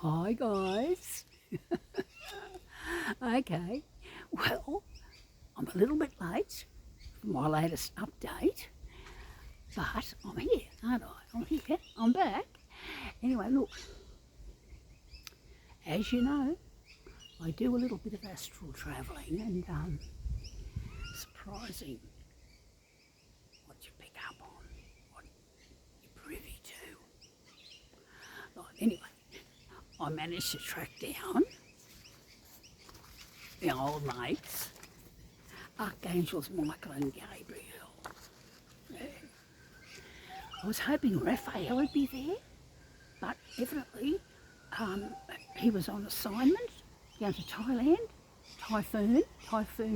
Hi guys. Okay, well, I'm a little bit late for my latest update, but I'm here, aren't I? I'm here, I'm back. Anyway, look, as you know, I do a little bit of astral travelling and surprising what you pick up on, what you're privy to. Right, anyway, I managed to track down the old mates, archangels Michael and Gabriel. Yeah. I was hoping Raphael would be there, but evidently he was on assignment down to Thailand, typhoon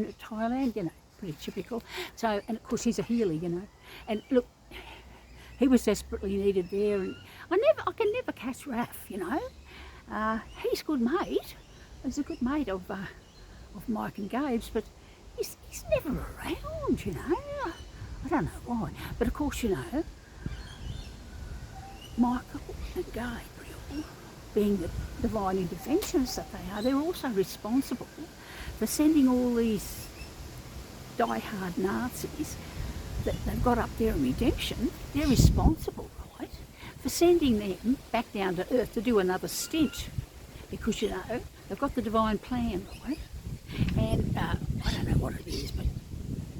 at Thailand, you know, pretty typical. So, and of course he's a healer, you know. And look, he was desperately needed there, and I can never catch Raph, you know. He's a good mate. He's a good mate of Mike and Gabe's, but he's never around, you know. I don't know why, but of course, you know, Michael and Gabriel, being the divine interventionists that they are, they're also responsible for sending all these die-hard Nazis that they've got up there in redemption. They're responsible, right, for sending them back down to earth to do another stint, because, you know, they've got the divine plan, right? And I don't know what it is, but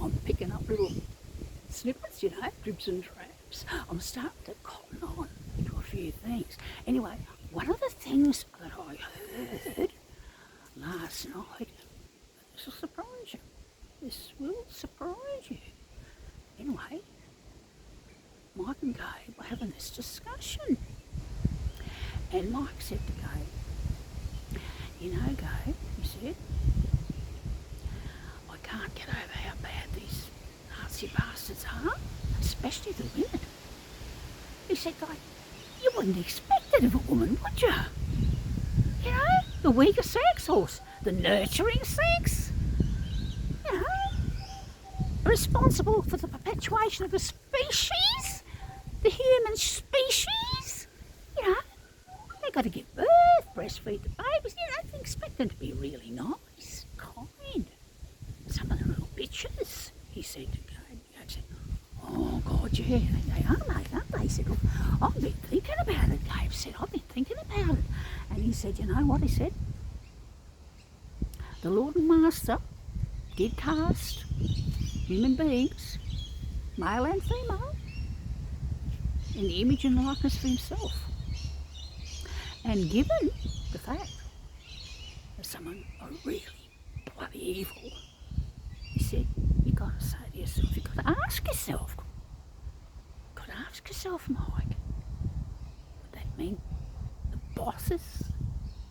I'm picking up little snippets, you know, dribs and drabs. I'm starting to cotton on to a few things. Anyway, one of the things that I heard last night, this will surprise you. This will surprise you. Anyway, Mike and Gabe were having this discussion. And Mike said to Gabe, you know, Gabe, he said, I can't get over how bad these Nazi bastards are, especially the women. He said, Gabe, you wouldn't expect it of a woman, would you? You know, the weaker sex or the nurturing sex, you know, responsible for the perpetuation of a species, the human species, you know, they've got to give birth, breastfeed the babies, you know, they expect them to be really nice, kind. Some of the little bitches, he said to Gabe. Gabe said, oh God, yeah, they are, mate, aren't they? He said, well, I've been thinking about it, Gabe said, I've been thinking about it. And he said, you know what, he said, the Lord and Master did cast human beings, male and female, in the image and likeness of himself. And given the fact that someone are really bloody evil, he said, you've got to say to yourself, you've got to ask yourself, Mike, would that mean the bosses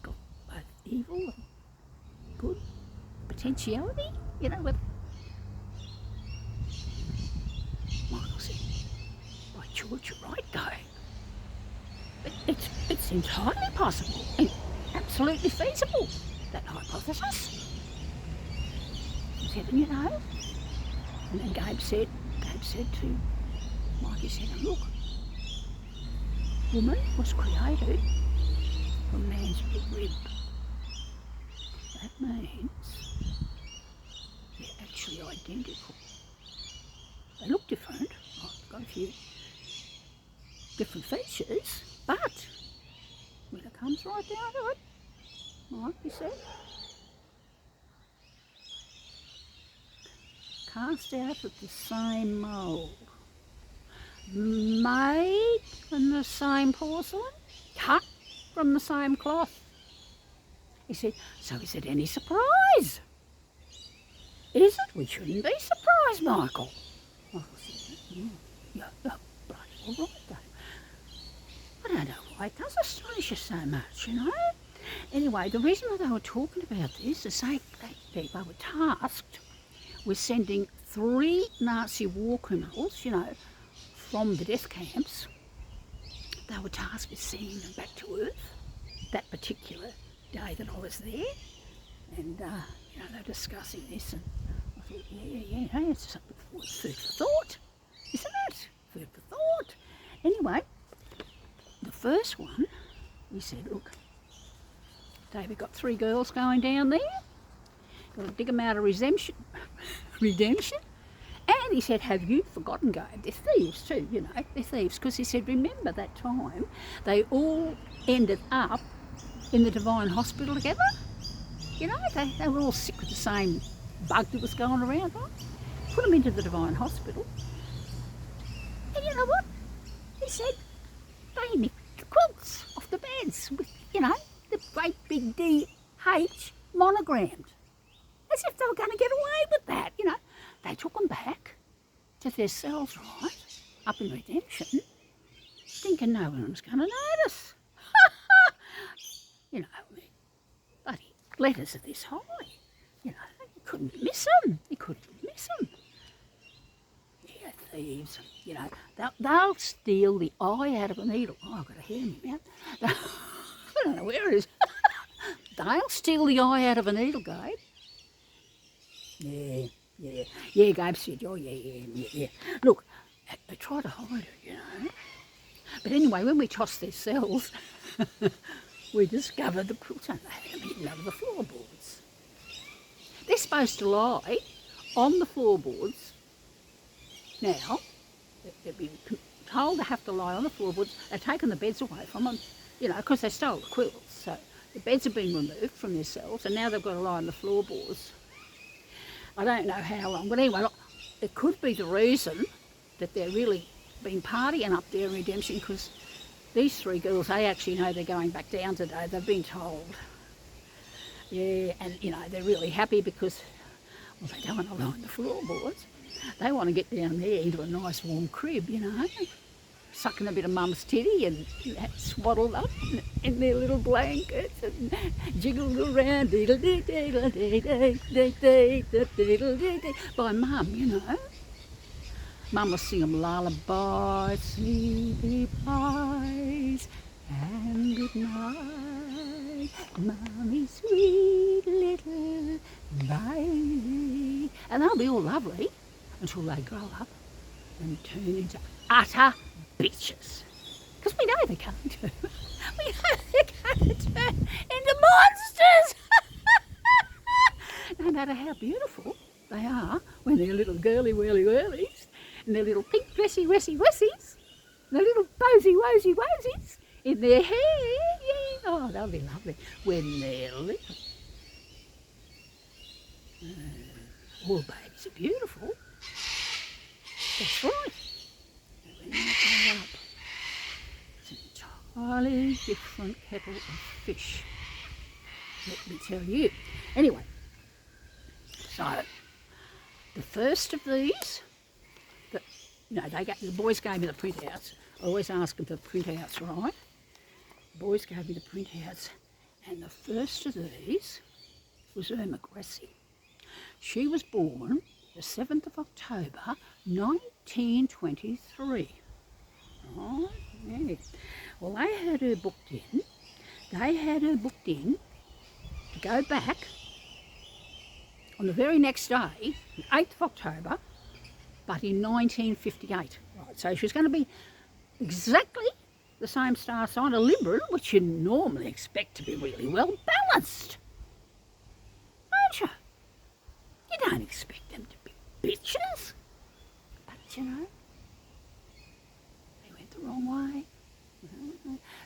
got both evil and good potentiality? You know, whether Michael said, by George, you're right, Gabe. It's entirely possible and absolutely feasible, that hypothesis. He said, and you know, and then Gabe said to Mike, he said, look, woman was created from man's rib. That means they're actually identical. They look different, got a few different features, but when it comes right down to it, like you said, cast out of the same mould, made from the same porcelain, cut from the same cloth. He said, so is it any surprise? Is it? We shouldn't be surprised, Michael. Michael said, you're bloody all right, Dave. I don't know why it does astonish you so much, you know. Anyway, the reason why they were talking about this is they were tasked with sending 3 Nazi war criminals, you know, from the death camps. They were tasked with sending them back to Earth that particular day that I was there. And, you know, they were discussing this, and I thought, yeah, it's something for food for thought, isn't it? Food for thought. Anyway, the first one, we said, look, David got 3 girls going down there. Got to dig them out of redemption. And he said, have you forgotten, Gabe? They're thieves too, you know, they're thieves. Because he said, remember that time they all ended up in the Divine Hospital together? You know, they were all sick with the same bug that was going around, right? Put them into the Divine Hospital. And you know what? He said, they nicked the quilts off the beds with, you know, the great big DH monogrammed. As if they were going to get away with that, you know. They took them back to their cells, right, up in Redemption, thinking no one was going to notice. You know, I mean, bloody letters are this high. You know, you couldn't miss them. You couldn't miss them. Yeah, thieves. You know, they'll steal the eye out of a needle. Oh, I've got a hair in my mouth. I don't know where it is. They'll steal the eye out of a needle, Gabe. Yeah, Gabe said, oh, yeah. Look, they try to hide it, you know. But anyway, when we tossed their cells, we discovered the quilts and they had them hidden under the floorboards. They're supposed to lie on the floorboards. Now, they've been told they have to lie on the floorboards. They've taken the beds away from them, you know, because they stole the quilts. So the beds have been removed from their cells and now they've got to lie on the floorboards. I don't know how long, but anyway, it could be the reason that they're really been partying up there in Redemption, because these 3 girls, they actually know they're going back down today. They've been told. Yeah, and, you know, they're really happy because, well, they don't want to lie on the floorboards. They want to get down there into a nice warm crib, you know, sucking a bit of mum's titty and swaddled up in their little blankets and jiggled around by mum, you know. Mum will sing them lullabies, sleepy pies, and good night, mummy, sweet little baby. And they'll be all lovely until they grow up and turn into utter bitches. Because we know they can't do. We know they're going to turn into monsters. No matter how beautiful they are when they're little girly whirly whirlies and their little pink dressy wessy wessies, and their little bosy wosy wosies in their hair. Yeah. Oh, they'll be lovely when they're little. All babies are beautiful. That's right. When they grow up, it's an entirely different kettle of fish. Let me tell you. Anyway, so the first of these, the boys gave me the printouts. I always ask them for the printouts, right? The boys gave me the printouts, and the first of these was Irma Gracie. She was born the 7th of October, 1923. Oh, yeah. Well, they had her booked in. To go back on the very next day, the 8th of October, but in 1958. Right, so she was going to be exactly the same star sign, a Libra, which you normally expect to be really well balanced. Don't you? You don't expect them to be bitches. But, you know, they went the wrong way.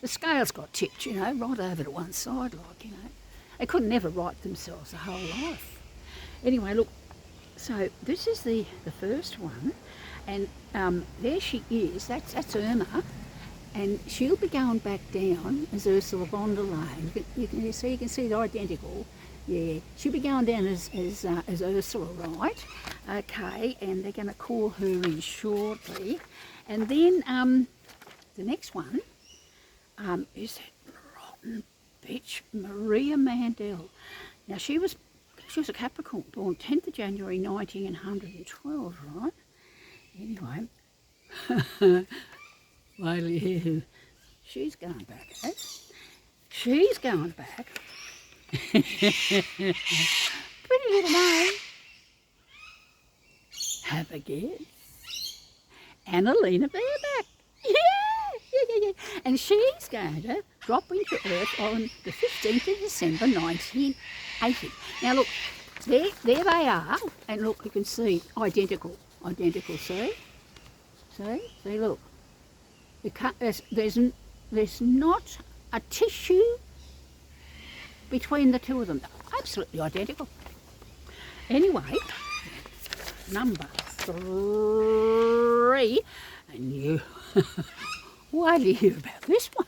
The scales got tipped, you know, right over to one side, like, you know. They could never right themselves the whole life. Anyway, look, so this is the first one, and there she is. That's Irma, and she'll be going back down as Ursula von der Leyen. You can see they're identical. Yeah, she'll be going down as Ursula, right? Okay, and they're going to call her in shortly, and then the next one is that rotten bitch Maria Mandel. Now she was a Capricorn, born 10th of January 1912, right? Anyway, well, she's going back, eh? She's going back. Pretty little name. Have a guess. Annalena Baerbock. Yeah. And she's going to drop into Earth on the 15th of December 1980. Now look, there they are, and look, you can see identical, see? See, look. There's not a tissue between the two of them. Absolutely identical. Anyway, number 3, and you, why did you hear about this one?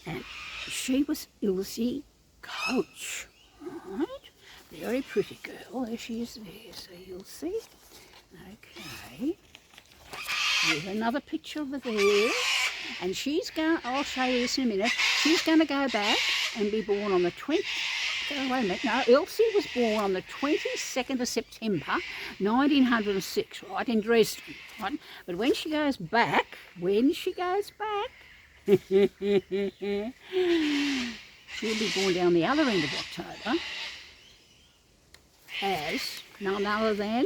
And she was Ilse Coach, right? Very pretty girl. There she is there, so you'll see. Okay. Here's another picture of her there. And she's going, I'll show you this in a minute, she's going to go back and be born on the 20th. Wait a minute, no, Elsie was born on the 22nd of September 1906, right, in Dresden, right? But when she goes back, she'll be born down the other end of October as none other than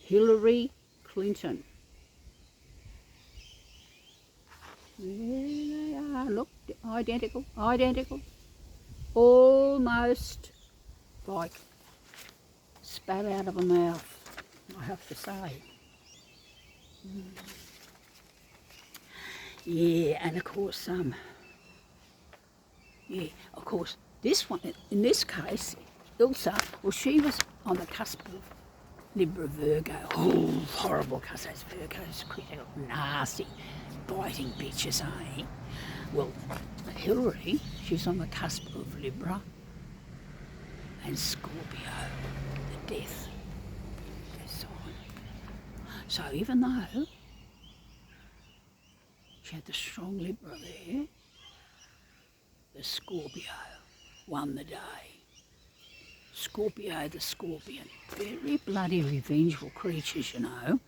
Hillary Clinton. There they are, look, identical, almost like spat out of a mouth, I have to say. Yeah, and of course, this one, in this case, Ilsa, well, she was on the cusp of Libra Virgo. Oh, horrible, because those Virgos, critical, nasty, biting bitches, eh? Well, Hillary, she's on the cusp of Libra and Scorpio, the death sign. So even though she had the strong Libra there, the Scorpio won the day. Scorpio the Scorpion. Very bloody revengeful creatures, you know.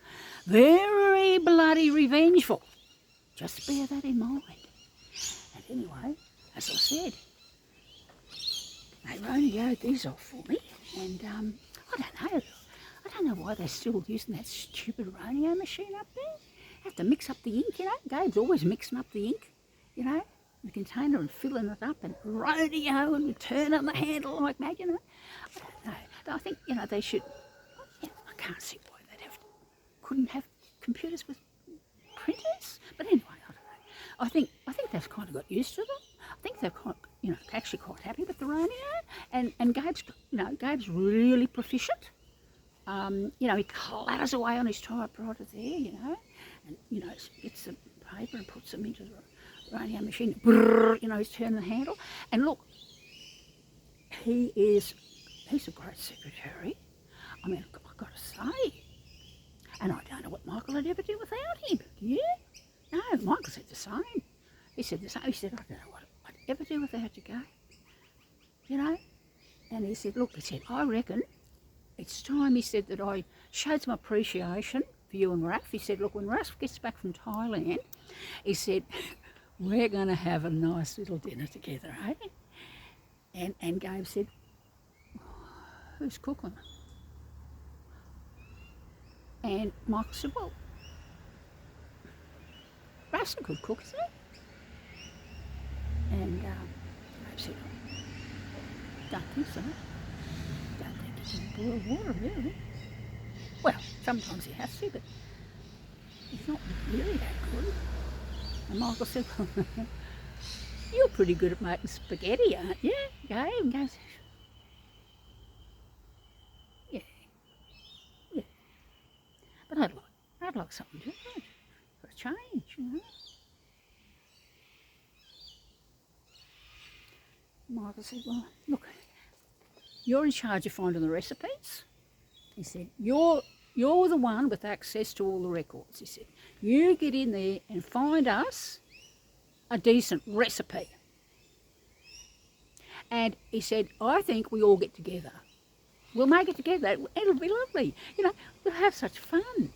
Very bloody revengeful. Just bear that in mind. And anyway, as I said, they radioed these off for me, and I don't know why they're still using that stupid radio machine up there. Have to mix up the ink, you know. Gabe's always mixing up the ink, you know, the container and filling it up and radio and turning the handle like mad, you know. I don't know. I think, you know, they should. Yeah, I can't see why couldn't have computers with printers. But anyway, I don't know. I think they've kind of got used to them. I think they're quite, you know, actually quite happy with the radio. And Gabe's really proficient. You know, he clatters away on his typewriter there, you know, and, you know, gets the paper and puts them into the radio machine. Brrr, you know, he's turning the handle. And look, he's a great secretary. I mean, I've got to say. And I don't know what Michael would ever do without him. Do you? No, Michael said the same. He said the same. He said, I don't know what I'd ever do without you, Gabe. You know? And he said, look, he said, I reckon it's time, he said, that I showed some appreciation for you and Raph. He said, look, when Raph gets back from Thailand, he said, we're going to have a nice little dinner together, eh? And Gabe said, who's cooking? And Michael said, well, Raph's a good cook, isn't he? And Gabe said, don't think so. Don't think he can boil water, really. Well, sometimes he has to, but he's not really that good. And Michael said, well, you're pretty good at making spaghetti, aren't you? Gabe? And Gabe said, yeah. But I'd like something different for a change, you know. Michael said, well, look, you're in charge of finding the recipes. He said, you're the one with access to all the records. He said, you get in there and find us a decent recipe. And he said, I think we all get together. We'll make it together. It'll be lovely. You know, we'll have such fun.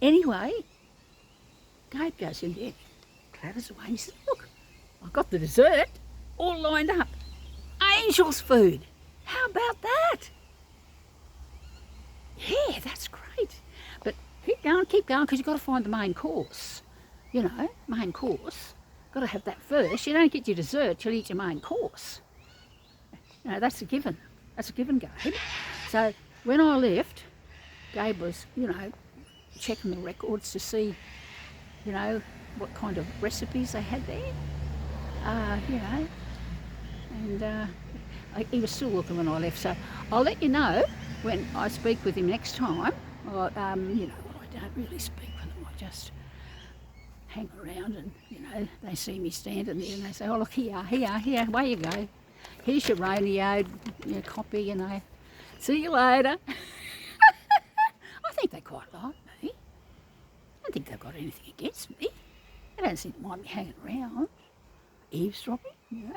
Anyway, Gabe goes in there, clatters away, and he says, look, I've got the dessert all lined up. Angel's food. How about that? Yeah, that's great. But keep going, because you've got to find the main course. You know, main course. Got to have that first. You don't get your dessert till you eat your main course. You know, that's a given. That's a given, Gabe. So when I left, Gabe was, you know, checking the records to see, you know, what kind of recipes they had there. You know, and he was still looking when I left. So I'll let you know when I speak with him next time. Or, you know, I don't really speak with him. I just hang around and, you know, they see me standing there and they say, oh, look, here, away you go. Here's your radio, your copy, you know. See you later. I think they quite like me. I don't think they've got anything against me. They don't seem to mind me hanging around, eavesdropping, you know,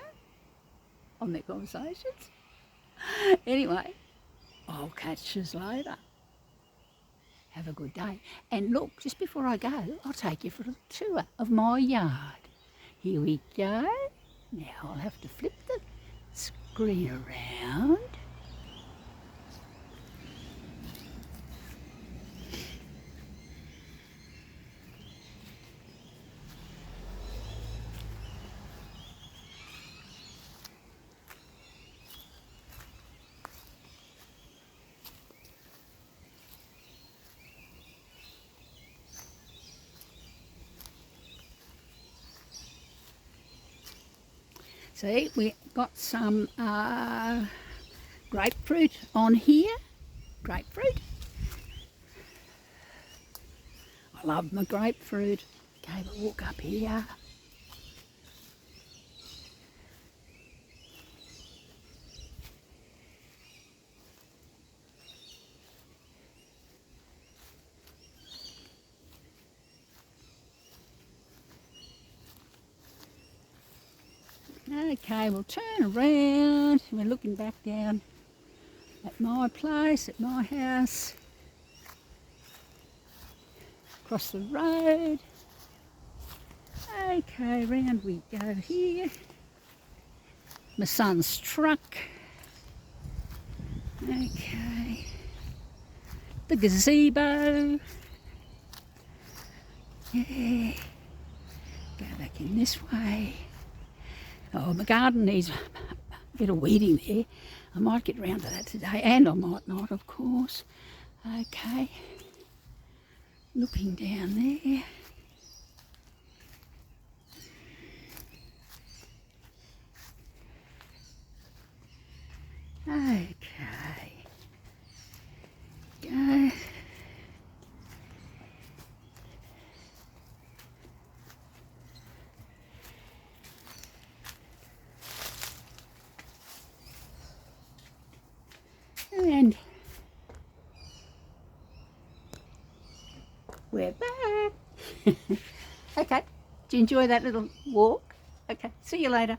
on their conversations. Anyway, I'll catch you later. Have a good day. And look, just before I go, I'll take you for a tour of my yard. Here we go. Now I'll have to flip the screen around. See, we got some grapefruit on here. Grapefruit. I love my grapefruit. Gave a walk up here. Okay, we'll turn around. We're looking back down at my place, at my house. Across the road. Okay, round we go here. My son's truck. Okay. The gazebo. Yeah. Go back in this way. Oh, my garden needs a bit of weeding there. I might get round to that today, and I might not, of course. Okay. Looking down there. Okay. Go. And we're back. Okay, did you enjoy that little walk? Okay, see you later.